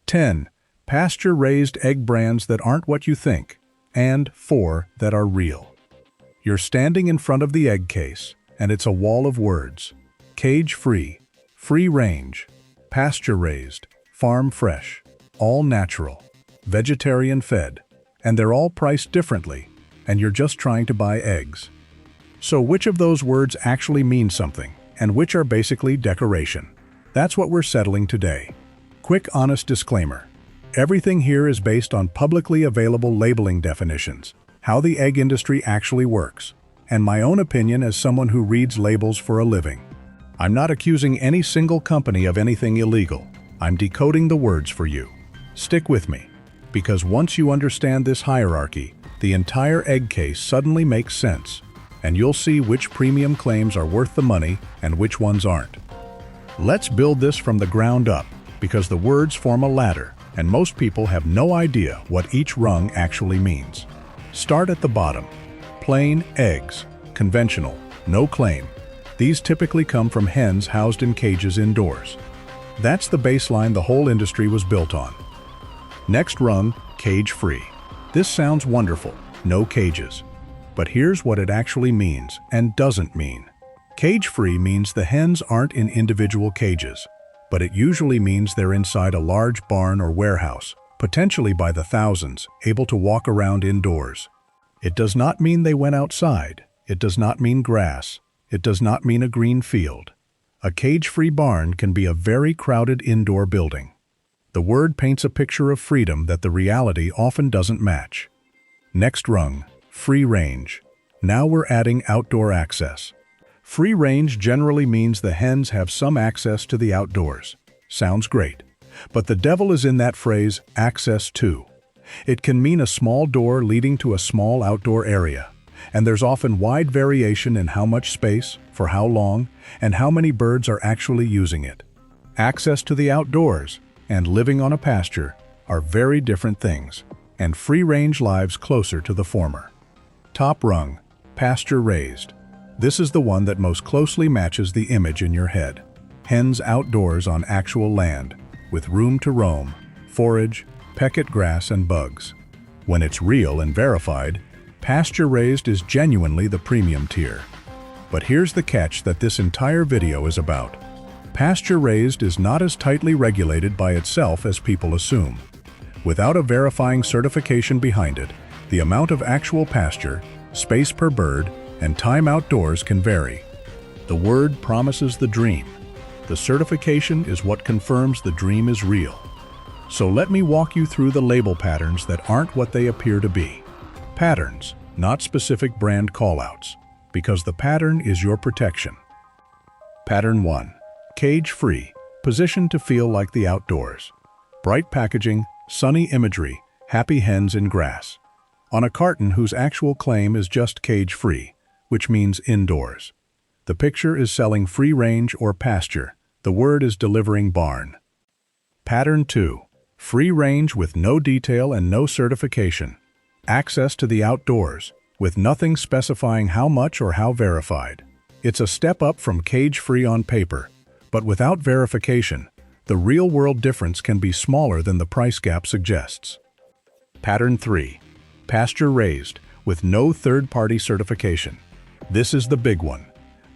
10. Pasture-raised egg brands that aren't what you think. And 4. That are real. You're standing in front of the egg case, and it's a wall of words. Cage-free, free-range, pasture-raised, farm-fresh, all-natural, vegetarian-fed, and they're all priced differently, and you're just trying to buy eggs. So which of those words actually mean something, and which are basically decoration? That's what we're settling today. Quick, honest disclaimer. Everything here is based on publicly available labeling definitions, how the egg industry actually works, and my own opinion as someone who reads labels for a living. I'm not accusing any single company of anything illegal. I'm decoding the words for you. Stick with me, because once you understand this hierarchy, the entire egg case suddenly makes sense, and you'll see which premium claims are worth the money and which ones aren't. Let's build this from the ground up, because the words form a ladder, and most people have no idea what each rung actually means. Start at the bottom. Plain eggs, conventional, no claim. These typically come from hens housed in cages indoors. That's the baseline the whole industry was built on. Next rung, cage-free. This sounds wonderful, no cages. But here's what it actually means and doesn't mean. Cage-free means the hens aren't in individual cages, but it usually means they're inside a large barn or warehouse, potentially by the thousands, able to walk around indoors. It does not mean they went outside. It does not mean grass. It does not mean a green field. A cage-free barn can be a very crowded indoor building. The word paints a picture of freedom that the reality often doesn't match. Next rung, free range. Now we're adding outdoor access. Free range generally means the hens have some access to the outdoors. Sounds great. But the devil is in that phrase, access to. It can mean a small door leading to a small outdoor area. And there's often wide variation in how much space, for how long, and how many birds are actually using it. Access to the outdoors and living on a pasture are very different things, and free-range lives closer to the former. Top rung, pasture-raised. This is the one that most closely matches the image in your head. Hens outdoors on actual land, with room to roam, forage, peck at grass and bugs. When it's real and verified, pasture-raised is genuinely the premium tier. But here's the catch that this entire video is about. Pasture-raised is not as tightly regulated by itself as people assume. Without a verifying certification behind it, the amount of actual pasture, space per bird, and time outdoors can vary. The word promises the dream. The certification is what confirms the dream is real. So let me walk you through the label patterns that aren't what they appear to be. Patterns, not specific brand callouts, because the pattern is your protection. Pattern 1. Cage-free, positioned to feel like the outdoors. Bright packaging, sunny imagery, happy hens in grass. On a carton whose actual claim is just cage-free, which means indoors. The picture is selling free range or pasture. The word is delivering barn. Pattern 2. Free range with no detail and no certification. Access to the outdoors, with nothing specifying how much or how verified. It's a step up from cage-free on paper, but without verification, the real-world difference can be smaller than the price gap suggests. Pattern 3. Pasture-raised, with no third-party certification. This is the big one.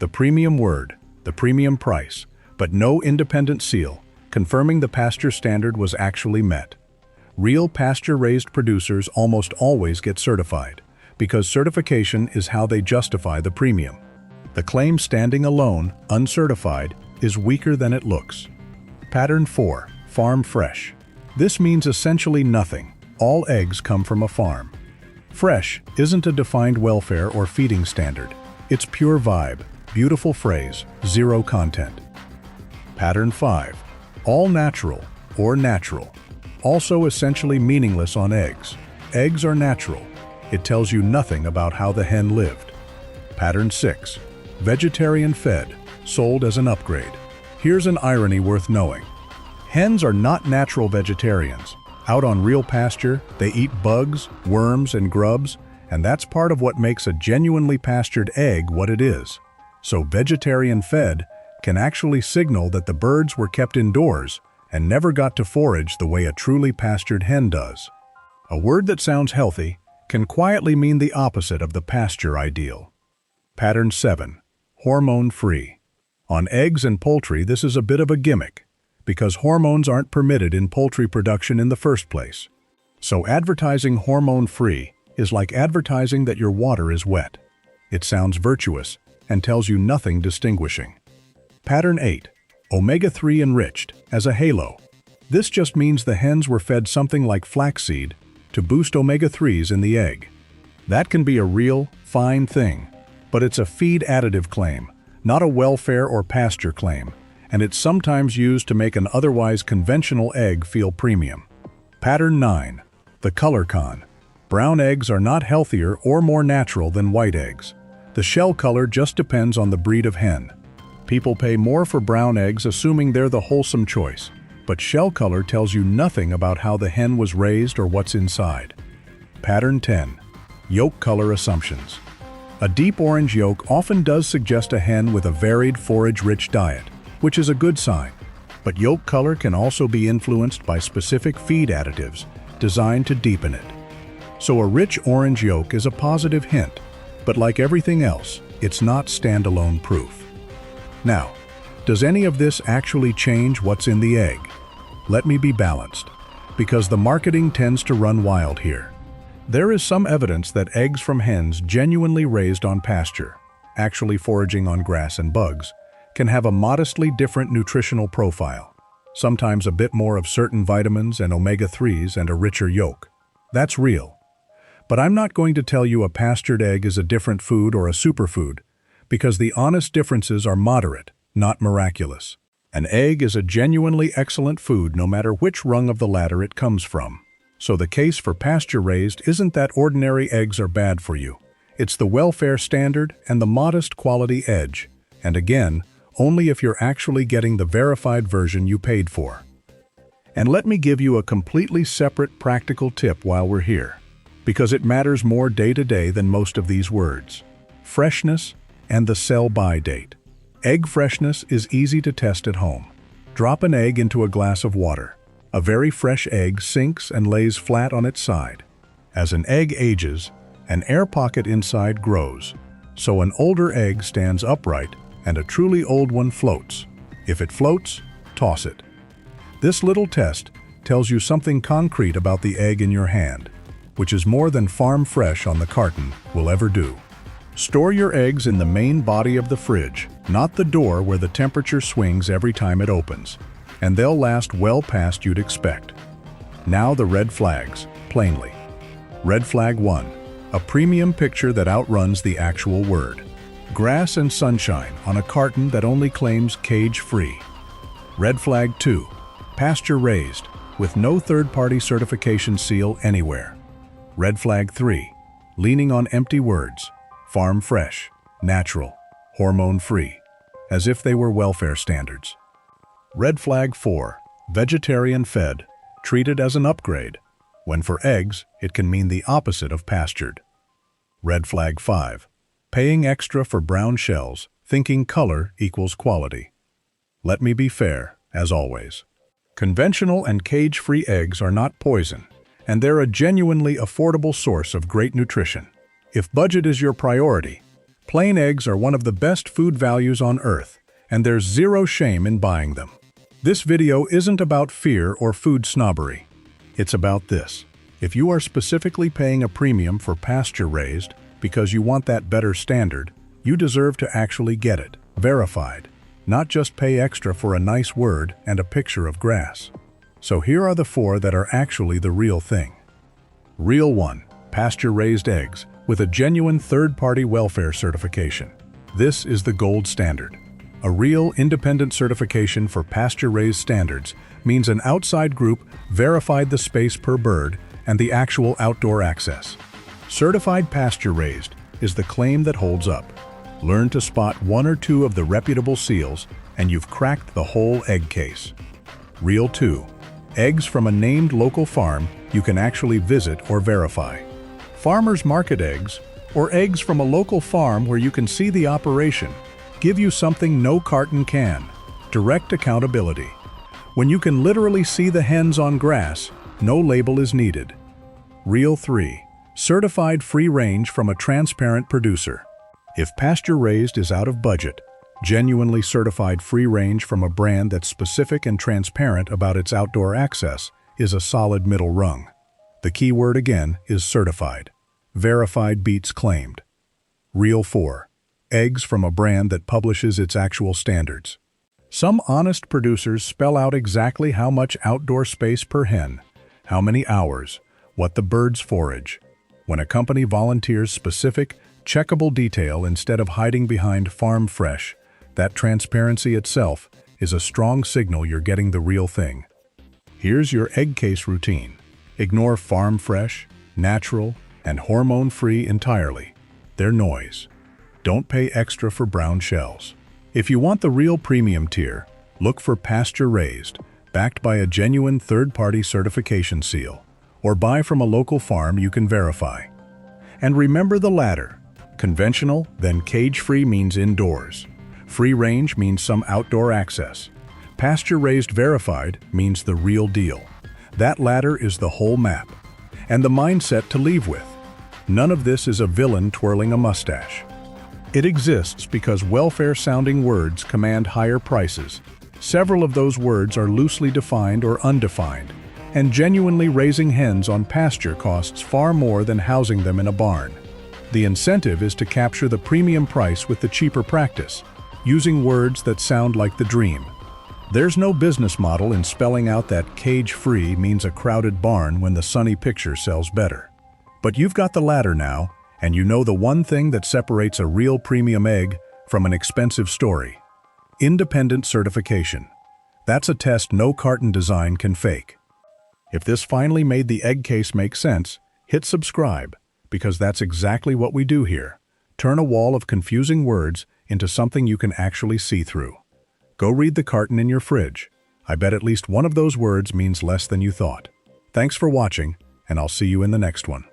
The premium word, the premium price, but no independent seal, confirming the pasture standard was actually met. Real pasture-raised producers almost always get certified, because certification is how they justify the premium. The claim standing alone, uncertified, is weaker than it looks. Pattern 4. Farm fresh. This means essentially nothing. All eggs come from a farm. Fresh isn't a defined welfare or feeding standard. It's pure vibe, beautiful phrase, zero content. Pattern 5. All natural or natural. Also essentially meaningless on eggs. Eggs are natural. It tells you nothing about how the hen lived. Pattern 6. Vegetarian fed, sold as an upgrade. Here's an irony worth knowing. Hens are not natural vegetarians. Out on real pasture, they eat bugs, worms, and grubs, and that's part of what makes a genuinely pastured egg what it is. So vegetarian fed can actually signal that the birds were kept indoors and never got to forage the way a truly pastured hen does. A word that sounds healthy can quietly mean the opposite of the pasture ideal. Pattern 7. Hormone-free. On eggs and poultry, this is a bit of a gimmick, because hormones aren't permitted in poultry production in the first place. So advertising hormone-free is like advertising that your water is wet. It sounds virtuous and tells you nothing distinguishing. Pattern 8. Omega-3 enriched, as a halo. This just means the hens were fed something like flaxseed to boost omega-3s in the egg. That can be a real, fine thing, but it's a feed additive claim, not a welfare or pasture claim, and it's sometimes used to make an otherwise conventional egg feel premium. Pattern 9. The color con. Brown eggs are not healthier or more natural than white eggs. The shell color just depends on the breed of hen. People pay more for brown eggs assuming they're the wholesome choice, but shell color tells you nothing about how the hen was raised or what's inside. Pattern 10. Yolk color assumptions. A deep orange yolk often does suggest a hen with a varied forage-rich diet, which is a good sign. But yolk color can also be influenced by specific feed additives designed to deepen it. So a rich orange yolk is a positive hint, but like everything else, it's not standalone proof. Now, does any of this actually change what's in the egg? Let me be balanced, because the marketing tends to run wild here. There is some evidence that eggs from hens genuinely raised on pasture, actually foraging on grass and bugs, can have a modestly different nutritional profile, sometimes a bit more of certain vitamins and omega-3s and a richer yolk. That's real. But I'm not going to tell you a pastured egg is a different food or a superfood, because the honest differences are moderate, not miraculous. An egg is a genuinely excellent food no matter which rung of the ladder it comes from. So the case for pasture-raised isn't that ordinary eggs are bad for you. It's the welfare standard and the modest quality edge. And again, only if you're actually getting the verified version you paid for. And let me give you a completely separate practical tip while we're here, because it matters more day to day than most of these words. Freshness and the sell-by date. Egg freshness is easy to test at home. Drop an egg into a glass of water. A very fresh egg sinks and lays flat on its side. As an egg ages, an air pocket inside grows, so an older egg stands upright and a truly old one floats. If it floats, toss it. This little test tells you something concrete about the egg in your hand, which is more than farm fresh on the carton will ever do. Store your eggs in the main body of the fridge, not the door where the temperature swings every time it opens, and they'll last well past you'd expect. Now the red flags, plainly. Red flag 1, a premium picture that outruns the actual word. Grass and sunshine on a carton that only claims cage-free. Red flag 2, pasture-raised, with no third-party certification seal anywhere. Red flag 3, leaning on empty words, farm fresh, natural, hormone-free, as if they were welfare standards. Red flag 4, vegetarian-fed, treated as an upgrade, when for eggs it can mean the opposite of pastured. Red flag 5, paying extra for brown shells, thinking color equals quality. Let me be fair, as always. Conventional and cage-free eggs are not poison, and they're a genuinely affordable source of great nutrition. If budget is your priority, plain eggs are one of the best food values on earth, and there's zero shame in buying them. This video isn't about fear or food snobbery. It's about this. If you are specifically paying a premium for pasture-raised because you want that better standard, you deserve to actually get it, verified, not just pay extra for a nice word and a picture of grass. So here are the 4 that are actually the real thing. Real 1, pasture-raised eggs with a genuine third-party welfare certification. This is the gold standard. A real independent certification for pasture-raised standards means an outside group verified the space per bird and the actual outdoor access. Certified pasture-raised is the claim that holds up. Learn to spot 1 or 2 of the reputable seals and you've cracked the whole egg case. Real 2, eggs from a named local farm you can actually visit or verify. Farmers market eggs, or eggs from a local farm where you can see the operation, give you something no carton can: direct accountability. When you can literally see the hens on grass, no label is needed. Reel 3. Certified free range from a transparent producer. If Pasture-Raised is out of budget, genuinely certified free range from a brand that's specific and transparent about its outdoor access is a solid middle rung. The key word again is certified. Verified beats claimed. Reel 4. Eggs from a brand that publishes its actual standards. Some honest producers spell out exactly how much outdoor space per hen, how many hours, what the birds forage. When a company volunteers specific, checkable detail instead of hiding behind farm fresh, that transparency itself is a strong signal you're getting the real thing. Here's your egg case routine. Ignore farm fresh, natural, and hormone-free entirely. They're noise. Don't pay extra for brown shells. If you want the real premium tier, look for Pasture-Raised, backed by a genuine third-party certification seal, or buy from a local farm you can verify. And remember the ladder. Conventional, then cage-free means indoors. Free range means some outdoor access. Pasture-Raised verified means the real deal. That ladder is the whole map. And the mindset to leave with. None of this is a villain twirling a mustache. It exists because welfare-sounding words command higher prices. Several of those words are loosely defined or undefined, and genuinely raising hens on pasture costs far more than housing them in a barn. The incentive is to capture the premium price with the cheaper practice, using words that sound like the dream. There's no business model in spelling out that cage-free means a crowded barn when the sunny picture sells better. But you've got the ladder now, and you know the one thing that separates a real premium egg from an expensive story. Independent certification. That's a test no carton design can fake. If this finally made the egg case make sense, hit subscribe, because that's exactly what we do here. Turn a wall of confusing words into something you can actually see through. Go read the carton in your fridge. I bet at least one of those words means less than you thought. Thanks for watching, and I'll see you in the next one.